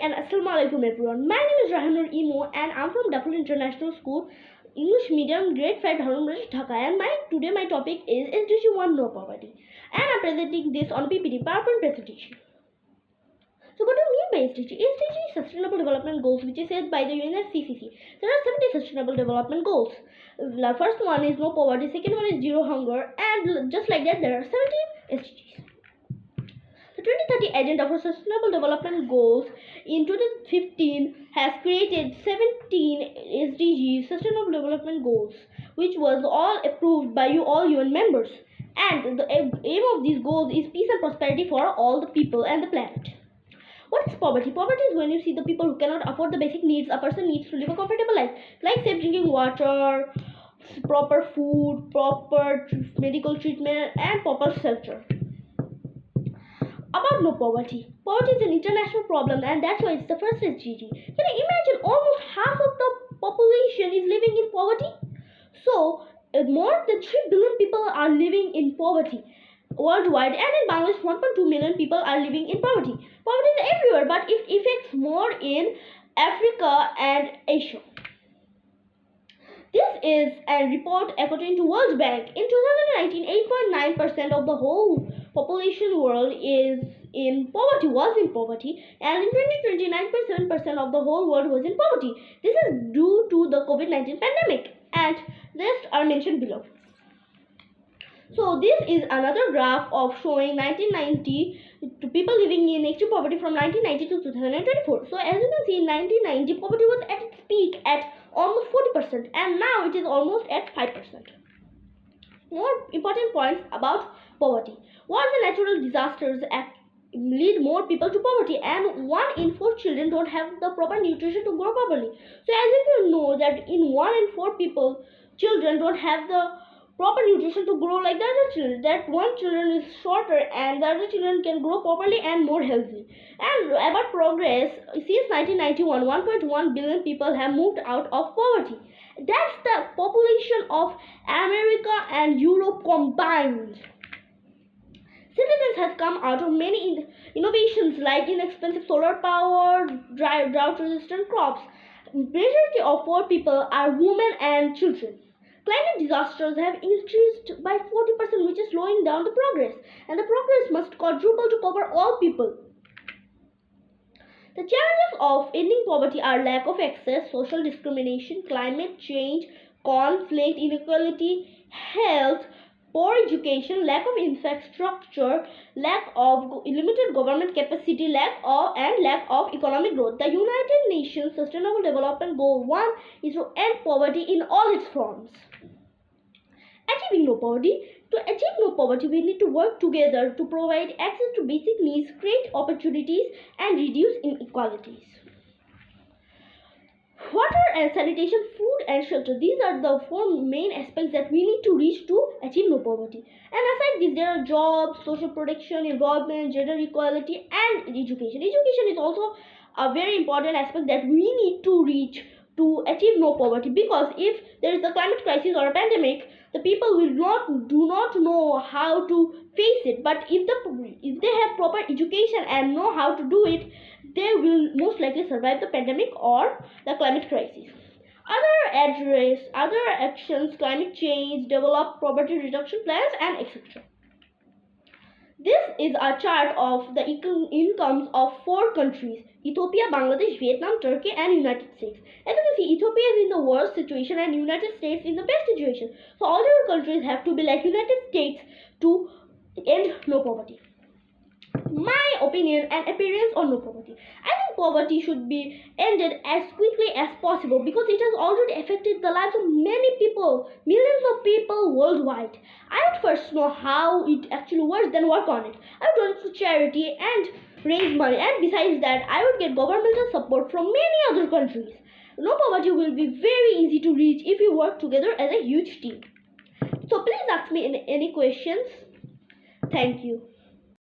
and Assalamu alaikum everyone. My name is Rahanur Imo and I'm from Dafur International School, English Medium, Grade 5, Dharmabad, Dhaka. And today my topic is SDG 1 No Poverty. And I'm presenting this on PPT, PowerPoint presentation. So what do you mean by SDG? SDG is Sustainable Development Goals, which is set by the UNFCCC. There are 70 Sustainable Development Goals. The first one is no poverty, second one is zero hunger, and just like that there are 70 SDGs. The 2030 Agenda for Sustainable Development Goals in 2015 has created 17 SDGs, Sustainable Development Goals, which was all approved by all UN members. And the aim of these goals is peace and prosperity for all the people and the planet. What is poverty? Poverty is when you see the people who cannot afford the basic needs a person needs to live a comfortable life, like safe drinking water, proper food, proper medical treatment, and proper shelter. About no poverty. Poverty is an international problem and that's why it's the first SDG. Can you imagine almost half of the population is living in poverty? So, more than 3 billion people are living in poverty worldwide, and in Bangladesh 1.2 million people are living in poverty. Poverty is everywhere, but it affects more in Africa and Asia. This is a report according to World Bank. In 2019, 8.9% of the whole population world was in poverty, and in 2020, 9.7% of the whole world was in poverty. This is due to the COVID-19 pandemic, and rest are mentioned below. So this is another graph of showing 1990 to people living in extreme poverty from 1990 to 2024. So as you can see, in 1990 poverty was at its peak at almost 40%, and now it is almost at 5%. More important points about poverty. Wars and natural disasters lead more people to poverty, and 1 in 4 children don't have the proper nutrition to grow properly. So as you can know that in 1 in 4 children don't have the proper nutrition to grow like the other children. That one children is shorter and the other children can grow properly and more healthy. And about progress, since 1991, 1.1 billion people have moved out of poverty. That's the population of America and Europe combined. Citizens have come out of many innovations like inexpensive solar power, drought-resistant crops. Majority of poor people are women and children. Climate disasters have increased by 40%, which is slowing down the progress, and the progress must quadruple to cover all people. The challenges of ending poverty are lack of access, social discrimination, climate change, conflict, inequality, health, poor education, lack of infrastructure, lack of limited government capacity, lack of economic growth. The United Nations Sustainable Development Goal 1 is to end poverty in all its forms. Achieving no poverty. To achieve no poverty, we need to work together to provide access to basic needs, create opportunities, and reduce inequalities. Water and sanitation, food and shelter. These are the 4 main aspects that we need to reach to achieve no poverty. And aside this, there are jobs, social protection, environment, gender equality, and education. Education is also a very important aspect that we need to reach to achieve no poverty, because if there is a climate crisis or a pandemic, the people do not know how to face it. But if they have proper education and know how to do it, they will most likely survive the pandemic or the climate crisis. Other actions, climate change, develop poverty reduction plans, and etc. This is a chart of the incomes of 4 countries: Ethiopia, Bangladesh, Vietnam, Turkey, and United States. As you can see, Ethiopia is in the worst situation and United States in the best situation. So all the countries have to be like United States to end no poverty. My opinion and appearance on no poverty. I think poverty should be ended as quickly as possible because it has already affected the lives of many people, millions of people worldwide. I would first know how it actually works, then work on it. I would donate to charity and raise money, and besides that, I would get governmental support from many other countries. No poverty will be very easy to reach if we work together as a huge team. So please ask me any questions. Thank you.